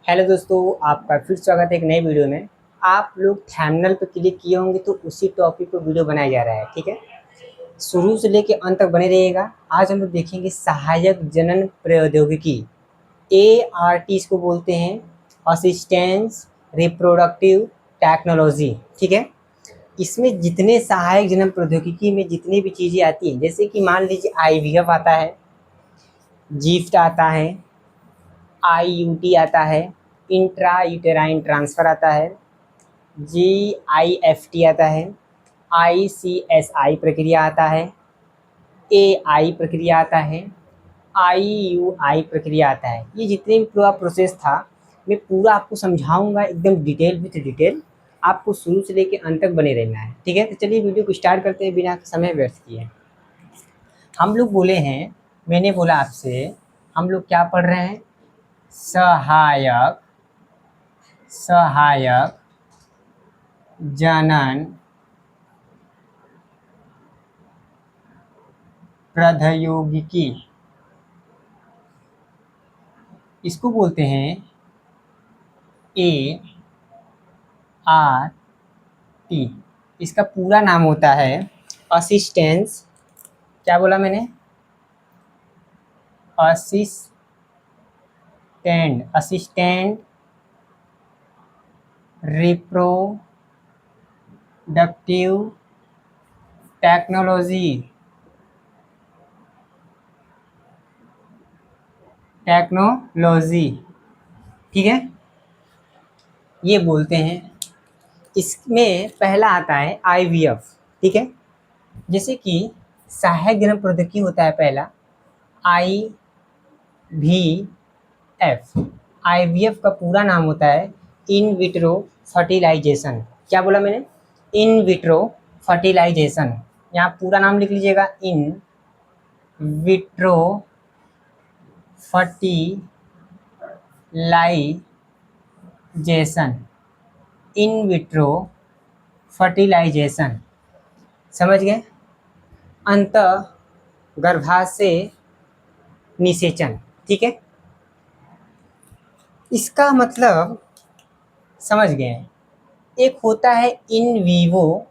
Hello दोस्तों, आपका फिर स्वागत है एक नए वीडियो में। आप लोग थंबनेल पर क्लिक किए होंगे तो उसी टॉपिक पर वीडियो बनाया जा रहा है। ठीक है, शुरू से लेके अंत तक बने रहिएगा। आज हम लोग देखेंगे सहायक जनन प्रौद्योगिकी, ART इसको बोलते हैं, असिस्टेंस रिप्रोडक्टिव टेक्नोलॉजी। ठीक है, इसमें जितने सहायक जनन प्रौद्योगिकी में जितनी भी चीज़ें आती हैं, जैसे कि मान लीजिए IVF आता है, जीफ्ट आता है, IUT आता है, इंट्रा यूटेराइन ट्रांसफ़र आता है, GIFT आता है, ICSI प्रक्रिया आता है, AI प्रक्रिया आता है, IUI प्रक्रिया आता है। ये जितने भी पूरा प्रोसेस था मैं पूरा आपको समझाऊंगा एकदम डिटेल विथ डिटेल। आपको शुरू से लेके अंत तक बने रहना है। ठीक है, तो चलिए वीडियो को स्टार्ट करते हैं बिना समय व्यर्थ किए। हम लोग बोले हैं, मैंने बोला आपसे, हम लोग क्या पढ़ रहे हैं? सहायक सहायक जनन प्रौद्योगिकी, इसको बोलते हैं ART। इसका पूरा नाम होता है असिस्टेंस, क्या बोला मैंने? Assistant reproductive technology. ठीक है, ये बोलते हैं। इसमें पहला आता है IVF। ठीक है, जैसे कि सहायक जनन प्रौद्योगिकी होता है पहला IVF। IVF का पूरा नाम होता है इन विट्रो फर्टिलाइजेशन। क्या बोला मैंने? In vitro fertilisation. यहाँ पूरा नाम लिख लीजिएगा, in vitro fertilisation. In vitro fertilisation, समझ गए? अंतः गर्भाशय निषेचन। ठीक है, इसका मतलब समझ गए। एक होता है इन वीवो,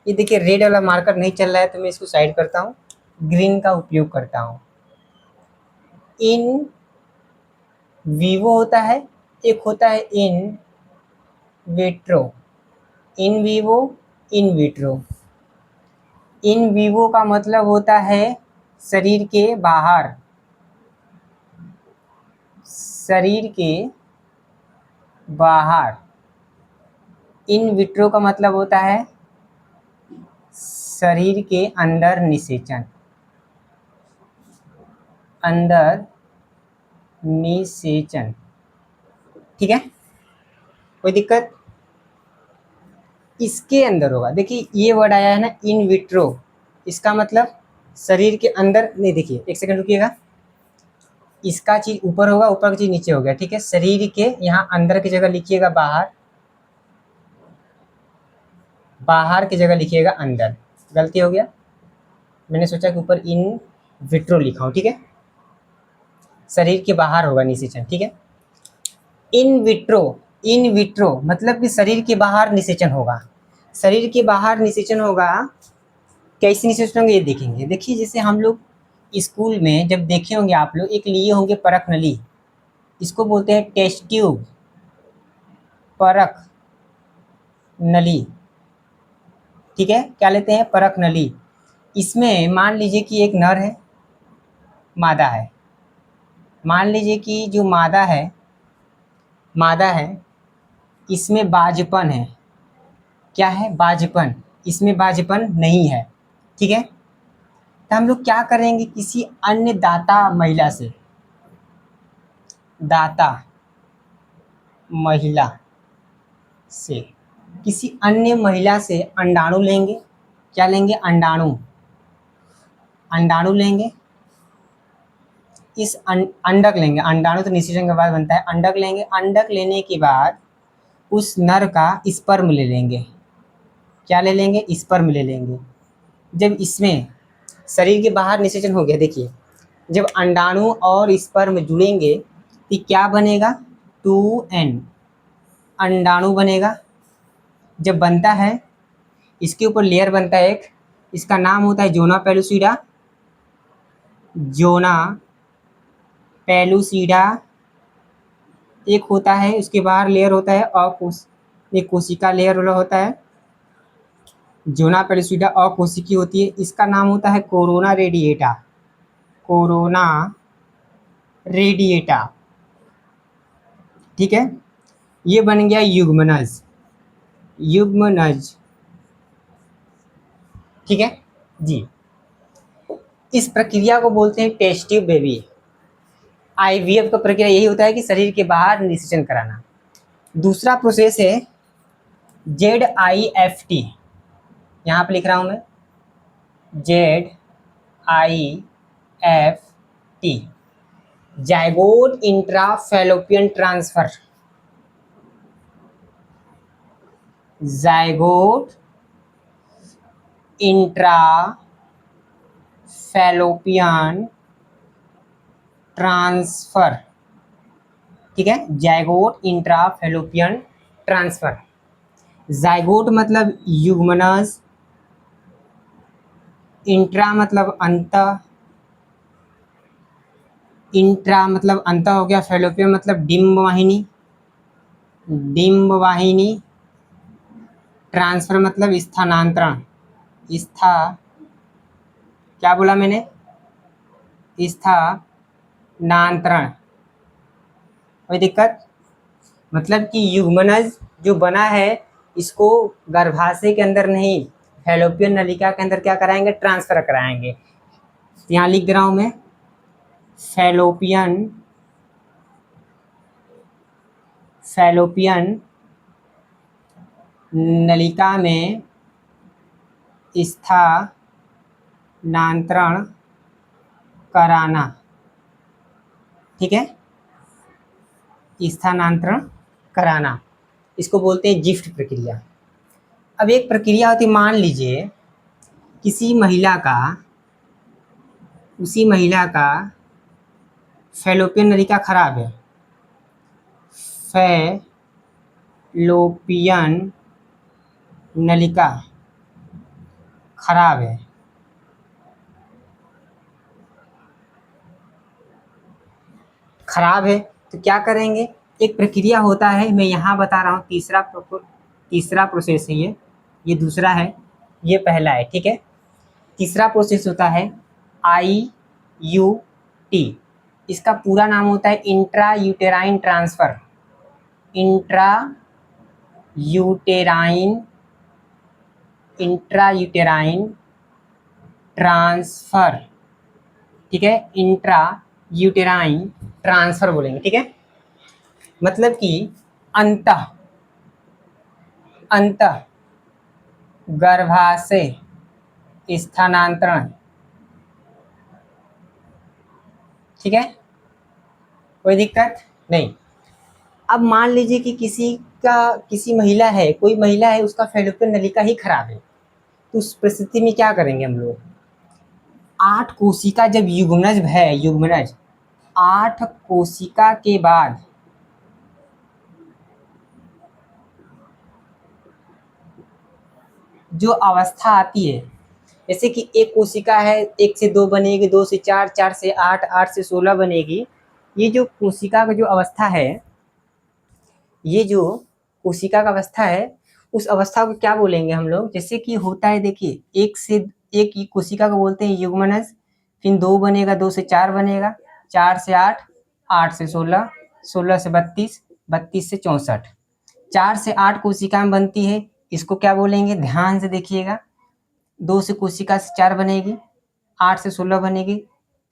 ये देखिए रेड वाला मार्कर नहीं चल रहा है तो मैं इसको साइड करता हूँ, ग्रीन का उपयोग करता हूँ। इन वीवो होता है, एक होता है in vitro. In vivo, in vitro. In vivo का मतलब होता है शरीर के बाहर, शरीर के बाहर। इन विट्रो का मतलब होता है शरीर के अंदर निषेचन, अंदर निषेचन। ठीक है, कोई दिक्कत? इसके अंदर होगा। देखिए ये वर्ड आया है ना, इन विट्रो, इसका मतलब शरीर के अंदर। नहीं, देखिए एक सेकंड रुकिएगा, इसका चीज ऊपर होगा, ऊपर का चीज नीचे हो गया। ठीक है, शरीर के यहाँ अंदर की जगह लिखिएगा बाहर, बाहर की जगह लिखिएगा अंदर। गलती हो गया, मैंने सोचा कि ऊपर इन विट्रो लिखा हूँ। ठीक है, शरीर के बाहर होगा निषेचन। ठीक है, इन विट्रो, इन विट्रो मतलब कि शरीर के बाहर निषेचन होगा। शरीर के बाहर निषेचन होगा, कैसे निषेचन होंगे ये देखेंगे। देखिए जैसे हम लोग स्कूल में जब देखे होंगे, आप लोग एक लिए होंगे परख नली, इसको बोलते हैं टेस्ट ट्यूब, परख नली। ठीक है, क्या लेते हैं? परख नली। इसमें मान लीजिए कि एक नर है, मादा है। मान लीजिए कि जो मादा है, इसमें बाजपन है। क्या है? बाजपन। इसमें बाजपन नहीं है। ठीक है, तो हम लोग क्या करेंगे, किसी अन्य दाता महिला से, दाता महिला से, किसी अन्य महिला से अंडाणु लेंगे। क्या लेंगे? अंडाणु। अंडाणु लेंगे, इस अंडक लेंगे। अंडाणु तो निषेचन के बाद बनता है। अंडक लेंगे, अंडक लेने के बाद उस नर का स्पर्म ले लेंगे। क्या ले लेंगे? स्पर्म ले लेंगे। जब इसमें शरीर के बाहर निषेचन हो गया, देखिए जब अंडाणु और स्पर्म जुड़ेंगे तो क्या बनेगा? 2n अंडाणु बनेगा। जब बनता है इसके ऊपर लेयर बनता है एक, इसका नाम होता है जोना पेलुसिडा। जोना पेलुसिडा एक होता है, उसके बाहर लेयर होता है एक कोशिका लेयर वाला होता है। जोना पेलुसिडा अकोशिकी होती है, इसका नाम होता है कोरोना रेडिएटा। कोरोना रेडिएटा, ठीक है। ये बन गया युग्मनज। युग्मनज, ठीक है जी। इस प्रक्रिया को बोलते हैं टेस्ट ट्यूब बेबी। आईवीएफ का प्रक्रिया यही होता है कि शरीर के बाहर निषेचन कराना। दूसरा प्रोसेस है ZIFT, यहाँ पे लिख रहा हूँ मैं ZIFT, zygote intrafallopian transfer. Zygote intrafallopian transfer, ठीक है। Zygote intrafallopian transfer. जाइगोट मतलब युग्मनज, इंट्रा मतलब अंत, इंट्रा मतलब अंत हो गया, फैलोपियन मतलब डिम्ब वाहिनी, डिम्ब वाहिनी, ट्रांसफर मतलब स्थानांतरण, क्या बोला मैंने, स्थानांतरण। कोई दिक्कत? मतलब कि युग्मनज जो बना है इसको गर्भाशय के अंदर नहीं, फैलोपियन नलिका के अंदर क्या कराएंगे, ट्रांसफर कराएंगे। यहाँ लिख दे रहा हूँ मैं, फैलोपियन नलिका में स्थानांतरण कराना, ठीक है। स्थानांतरण कराना, इसको बोलते हैं जिफ्ट प्रक्रिया। अब एक प्रक्रिया होती है, मान लीजिए किसी महिला का, उसी महिला का फैलोपियन नलिका खराब है, फैलोपियन नलिका खराब है, खराब है तो क्या करेंगे, एक प्रक्रिया होता है, मैं यहाँ बता रहा हूँ, तीसरा प्रोसेस है ये दूसरा है, ये पहला है, ठीक है। तीसरा प्रोसेस होता है IUT। इसका पूरा नाम होता है intra uterine transfer. Intra uterine transfer, ठीक है। इंट्रा यूटेराइन ट्रांसफर बोलेंगे, ठीक है। मतलब कि अंतः गर्भाशय स्थानांतरण, ठीक है, कोई दिक्कत नहीं। अब मान लीजिए कि किसी महिला है, कोई महिला है, उसका फैलोपियन नलिका ही खराब है, तो उस परिस्थिति में क्या करेंगे हम लोग, 8 कोशिका जब युग्मनज है, युग्मनज 8 कोशिका के बाद जो अवस्था आती है, जैसे कि एक कोशिका है, 1 से 2 बनेगी, 2 से 4, 4 से 8, 8 से 16 बनेगी। ये जो कोशिका का जो अवस्था है, ये जो कोशिका का अवस्था है, उस अवस्था को क्या बोलेंगे हम लोग, जैसे कि होता है, देखिए एक कोशिका को बोलते हैं युग्मनज, फिर 2 बनेगा, 2 से 4 बनेगा, 4 से 8, 8 से 16, 16 से 32, 32 से 64, 4 से 8 कोशिका में बनती है, इसको क्या बोलेंगे, ध्यान से देखिएगा। 2 से कोशिका से 4 बनेगी, 8 से 16 बनेगी,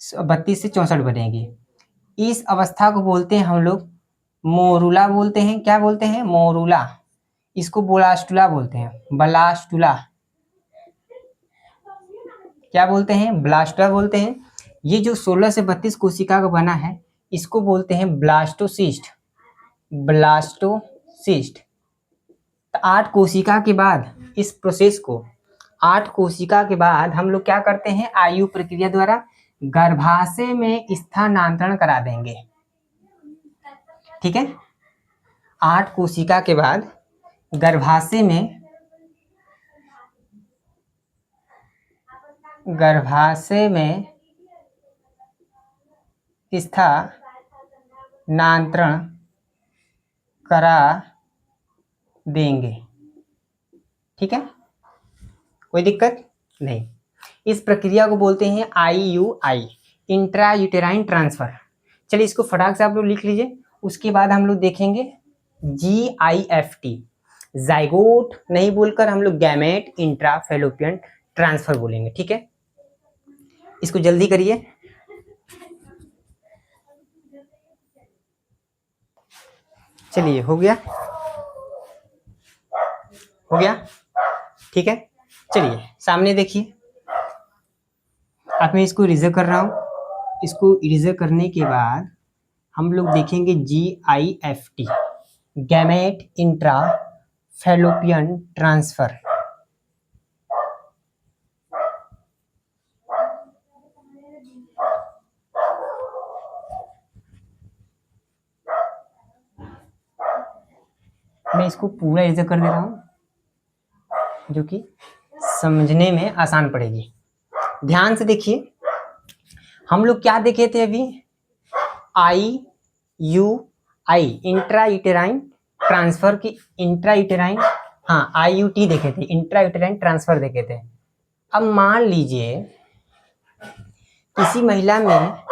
32 से 64 बनेगी। इस अवस्था को बोलते हैं हम लोग मोरूला बोलते हैं। क्या बोलते हैं, मोरूला। इसको ब्लास्टुला बोलते हैं, ब्लास्टुला। क्या बोलते हैं, ब्लास्टुला बोलते हैं। ये जो 16 से 32 कोशिका का बना है, इसको बोलते हैं ब्लास्टोसिस्ट। ब्लास्टोसिस्ट। 8 कोशिका के बाद इस प्रोसेस को, 8 कोशिका के बाद हम लोग क्या करते हैं, आयु प्रक्रिया द्वारा गर्भाशय में स्थानांतरण करा देंगे, ठीक है। 8 कोशिका के बाद गर्भाशय में स्थानांतरण करा देंगे। ठीक है, कोई दिक्कत नहीं। इस प्रक्रिया को बोलते हैं IUI, इंट्रा यूटेराइन ट्रांसफर। चलिए इसको फटाक से आप लोग लिख लीजिए। उसके बाद हम लोग देखेंगे GIFT, जाइगोट नहीं बोलकर हम लोग गैमेट इंट्रा फैलोपियन ट्रांसफर बोलेंगे। ठीक है, इसको जल्दी करिए। चलिए हो गया, हो गया, ठीक है। चलिए सामने देखिए, अब मैं इसको इरेजर कर रहा हूँ। इसको इरेजर करने के बाद हम लोग देखेंगे GIFT, gamete intra fallopian transfer. मैं इसको पूरा इरेजर कर दे रहा हूँ, जो कि समझने में आसान पड़ेगी। ध्यान से देखिए, हम लोग क्या देखे थे अभी? IUI, इंट्रा यूटेराइन ट्रांसफर की, इंट्रा यूटेराइन, हाँ IUT देखे थे, इंट्रा यूटेराइन ट्रांसफर देखे थे। अब मान लीजिए किसी महिला में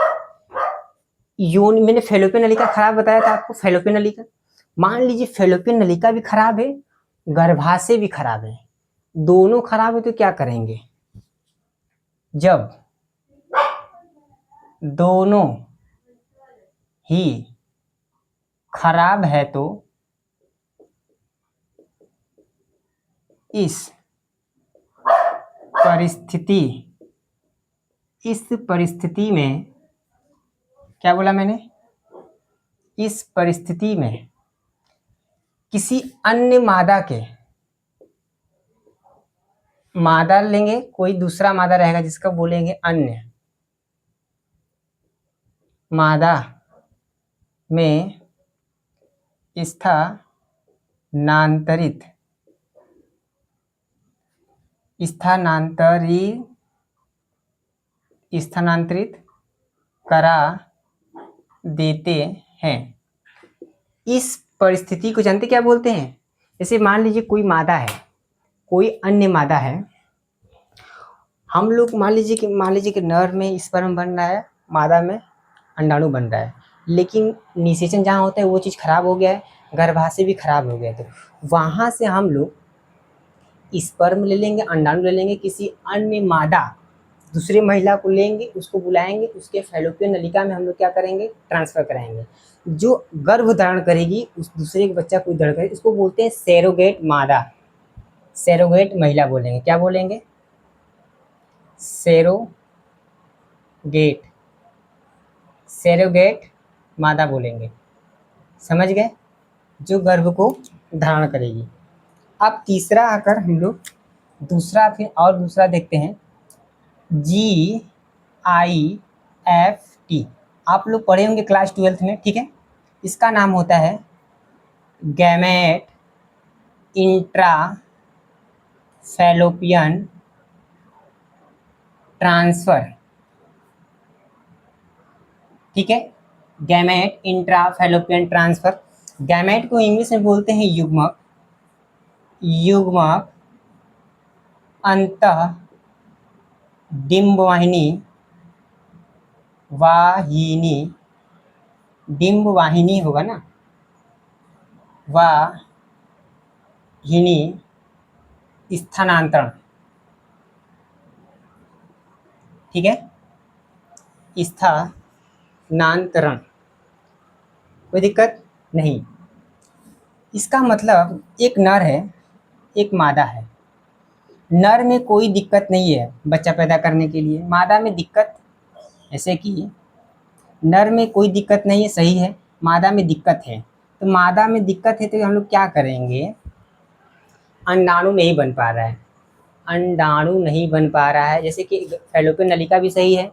मैंने फैलोपियन नलिका खराब बताया था आपको, फैलोपियन नलिका। मान लीजिए फैलोपियन नलिका भी खराब है, गर्भाशय भी खराब है, दोनों खराब है, तो क्या करेंगे? जब दोनों ही खराब है तो इस परिस्थिति में, क्या बोला मैंने? इस परिस्थिति में किसी अन्य मादा लेंगे, कोई दूसरा मादा रहेगा जिसका बोलेंगे अन्य मादा में स्थानांतरित करा देते हैं। इस परिस्थिति को जानते क्या बोलते हैं? जैसे मान लीजिए कोई मादा है, कोई अन्य मादा है, हम लोग मान लीजिए कि नर में स्पर्म बन रहा है, मादा में अंडाणु बन रहा है, लेकिन निषेचन जहाँ होता है वो चीज़ खराब हो गया है, गर्भाशय भी खराब हो गया है, तो वहाँ से हम लोग स्पर्म ले लेंगे, अंडाणु ले लेंगे, किसी अन्य मादा दूसरे महिला को लेंगे, उसको बुलाएंगे, उसके फैलोपियन नलिका में हम लोग क्या करेंगे? ट्रांसफर कराएंगे। जो गर्भ धारण करेगी, उस दूसरे बच्चा कोई धारण करेगी, उसको बोलते हैं सैरोगेट मादा, सैरोगेट महिला बोलेंगे। क्या बोलेंगे? सैरोगेट मादा बोलेंगे। समझ गए? जो गर्भ को धारण करेगी। अब तीसरा आकर हम लोग दूसरा देखते हैं, GIFT। आप लोग पढ़े होंगे क्लास 12th में, ठीक है। इसका नाम होता है गैमेट इंट्रा फैलोपियन ट्रांसफर। ठीक है, gamete intra fallopian transfer. Gamete को इंग्लिश में बोलते हैं युग्मक अंतः डिंब वाहिनी होगा ना, वाहिनी स्थानांतरण। ठीक है, स्थानांतरण, कोई दिक्कत नहीं। इसका मतलब एक नर है, एक मादा है। नर में कोई दिक्कत नहीं है बच्चा पैदा करने के लिए, मादा में दिक्कत, ऐसे कि नर में कोई दिक्कत नहीं है, सही है, मादा में दिक्कत है। तो मादा में दिक्कत है तो हम लोग क्या करेंगे? अंडाणु नहीं बन पा रहा है, अंडाणु नहीं बन पा रहा है। जैसे कि फैलोपियन नलिका भी सही है,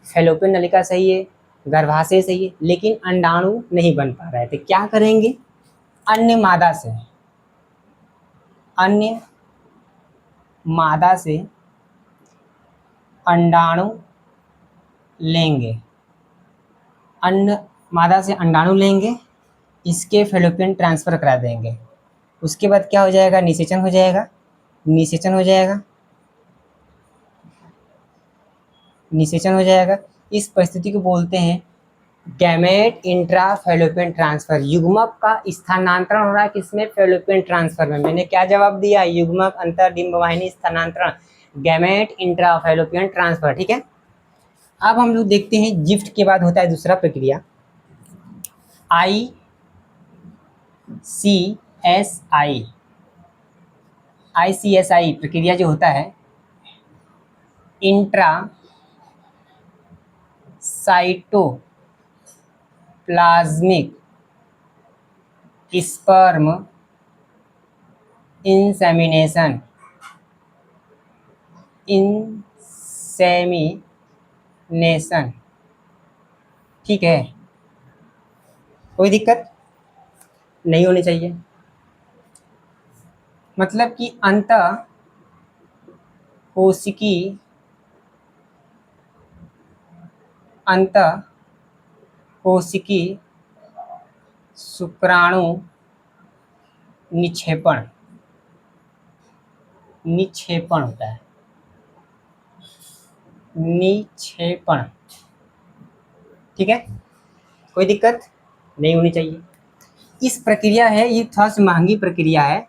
फैलोपियन नलिका सही है, गर्भाशय सही है, लेकिन अंडाणु नहीं बन पा रहा है, तो क्या करेंगे? अन्य मादा से, अन्य मादा से अंडाणु लेंगे, अन्य मादा से अंडाणु लेंगे, इसके फेलोपियन ट्रांसफ़र करा देंगे। उसके बाद क्या हो जाएगा? निषेचन हो जाएगा, निषेचन हो जाएगा, निषेचन हो जाएगा। इस परिस्थिति को बोलते हैं गैमेट इंट्रा फेलोपियन ट्रांसफर। युग्मक का स्थानांतरण हो रहा है किसमें? फेलोपियन ट्रांसफर में। मैंने क्या जवाब दिया? युग्मक अंतर डिंबवाहिनी स्थानांतरण, गैमेट इंट्रा फेलोपियन ट्रांसफर। ठीक है। अब हम लोग देखते हैं जिफ्ट के बाद होता है दूसरा प्रक्रिया ICSI। ICSI प्रक्रिया जो होता है intra cytoplasmic sperm insemination, insemination. ठीक है, कोई दिक्कत नहीं होनी चाहिए। मतलब कि अंतः कोशिकी, अंतः कोशिकी शुक्राणु निक्षेपण, निक्षेपण होता है, निक्षेपण। ठीक है, कोई दिक्कत नहीं होनी चाहिए। इस प्रक्रिया है, ये थोड़ा सी महंगी प्रक्रिया है।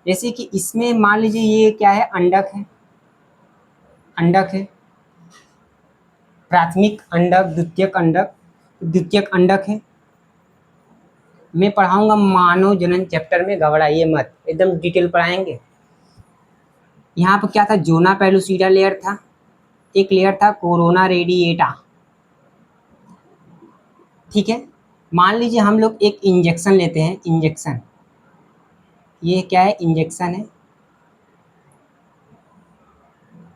जैसे कि इसमें मान लीजिए ये क्या है? अंडक है, अंडक है, प्राथमिक अंडक, द्वितीयक अंडक, द्वितीयक अंडक है। मैं पढ़ाऊंगा मानव जनन चैप्टर में, घबराइए मत, एकदम डिटेल पढ़ाएंगे। यहाँ पर क्या था? जोना पेलुसिडा लेयर था, एक लेयर था कोरोना रेडिएटा। ठीक है, मान लीजिए हम लोग एक इंजेक्शन लेते हैं, इंजेक्शन, ये क्या है? इंजेक्शन है,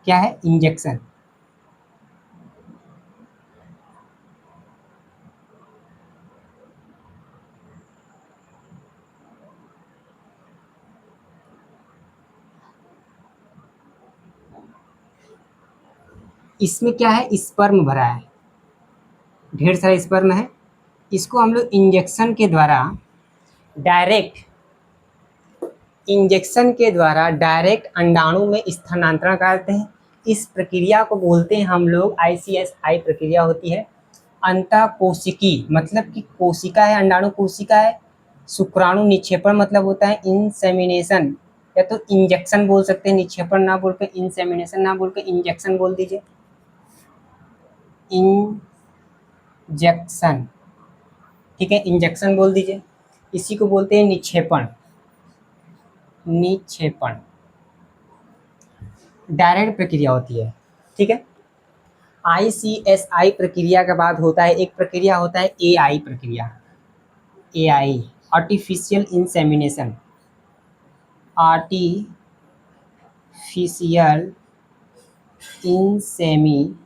क्या है? इंजेक्शन। इसमें क्या है? स्पर्म भरा है, ढेर सारा स्पर्म है। इसको हम लोग इंजेक्शन के द्वारा डायरेक्ट, इंजेक्शन के द्वारा डायरेक्ट अंडाणु में स्थानांतरण करते हैं। इस प्रक्रिया को बोलते हैं हम लोग ICSI प्रक्रिया होती है। अंतःकोशिकी मतलब कि कोशिका है, अंडाणु कोशिका है। शुक्राणु निक्षेपण मतलब होता है इंसेमिनेशन, या तो इंजेक्शन बोल सकते हैं, निक्षेपण ना बोल के, इंसेमिनेशन ना बोल के इंजेक्शन बोल दीजिए, इंजेक्शन। ठीक है, इंजेक्शन बोल दीजिए। इसी को बोलते हैं निक्षेपण, निक्षेपण डायरेक्ट प्रक्रिया होती है। ठीक है। ICSI प्रक्रिया के बाद होता है एक प्रक्रिया होता है AI प्रक्रिया, AI artificial insemination, artificial insemination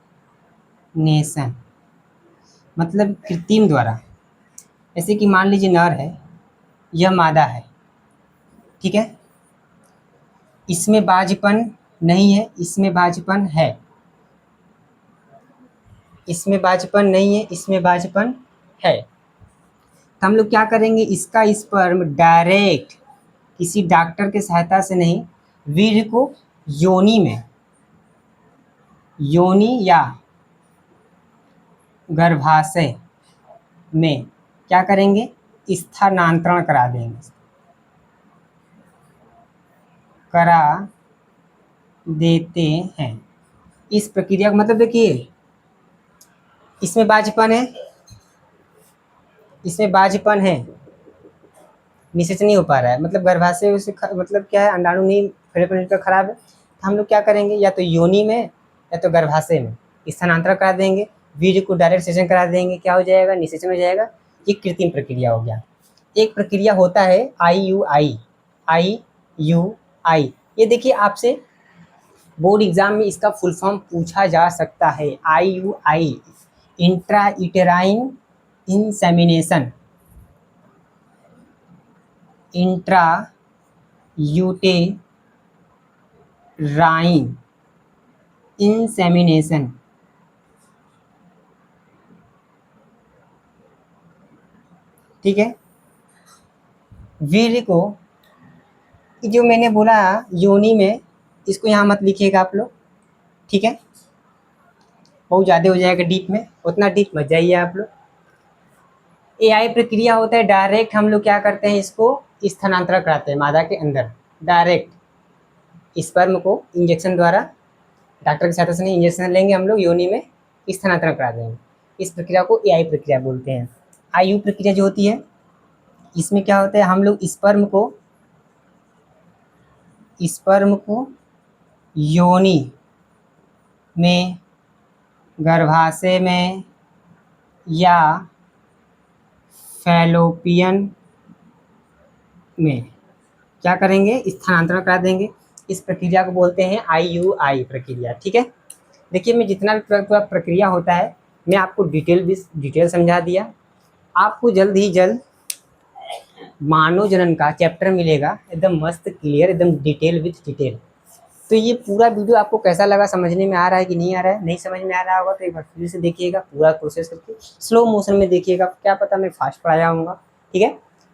मतलब कृत्रिम द्वारा। जैसे कि मान लीजिए नर है, यह मादा है। ठीक है, इसमें बाझपन नहीं है, इसमें बाझपन है, इसमें बाझपन नहीं है, इसमें बाझपन है। तो हम लोग क्या करेंगे? इसका स्पर्म डायरेक्ट किसी डॉक्टर के सहायता से नहीं, वीर्य को योनि में, योनि या गर्भाशय में क्या करेंगे? स्थानांतरण करा देंगे, करा देते हैं। इस प्रक्रिया का मतलब देखिए, इसमें बाझपन है, इसमें बाझपन है, निषेचन नहीं हो पा रहा है, मतलब गर्भाशय से मतलब क्या है? अंडाणु नहीं, फेलोपियन खराब है। तो हम लोग क्या करेंगे? या तो योनि में या तो गर्भाशय में स्थानांतरण करा देंगे, वीर्य को डायरेक्ट सेचन करा देंगे, क्या हो जाएगा? निषेचन हो जाएगा। ये कृत्रिम प्रक्रिया हो गया। एक प्रक्रिया होता है IUI, IUI। ये देखिए आपसे बोर्ड एग्जाम में इसका फुल फॉर्म पूछा जा सकता है। IUI intra uterine insemination, intra uterine insemination, ठीक है। वीर्य को, जो मैंने बोला योनि में, इसको यहाँ मत लिखिएगा आप लोग, ठीक है, बहुत ज़्यादा हो जाएगा डीप में, उतना डीप मत जाइए आप लोग। एआई प्रक्रिया होता है डायरेक्ट, हम लोग क्या करते हैं, इसको स्थानांतरण कराते हैं मादा के अंदर, डायरेक्ट स्पर्म को इंजेक्शन द्वारा, डॉक्टर की सहायता से नहीं, इंजेक्शन लेंगे हम लोग, योनि में स्थानांतरण करा देंगे। इस प्रक्रिया को एआई प्रक्रिया बोलते हैं। आयु प्रक्रिया जो होती है, इसमें क्या होता है, हम लोग स्पर्म को योनि में, गर्भाशय में या फैलोपियन में क्या करेंगे, स्थानांतरण करा देंगे। इस प्रक्रिया को बोलते हैं आईयूआई प्रक्रिया, ठीक है। देखिए, मैं जितना भी प्रक्रिया होता है, मैं आपको डिटेल समझा दिया। आपको जल्द ही जल्द मानव जनन का चैप्टर मिलेगा, एकदम मस्त क्लियर, एकदम डिटेल विथ डिटेल। तो ये पूरा वीडियो आपको कैसा लगा, समझने में आ रहा है कि नहीं आ रहा है? नहीं समझ में आ रहा होगा तो एक बार फिर से देखिएगा, पूरा प्रोसेस करके स्लो मोशन में देखिएगा, क्या पता मैं फास्ट पढ़ाया हूँगा, ठीक है।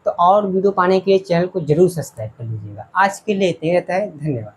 तो और वीडियो पाने के लिए चैनल को जरूर सब्सक्राइब कर लीजिएगा। आज के लिए इतना ही रहता है, धन्यवाद।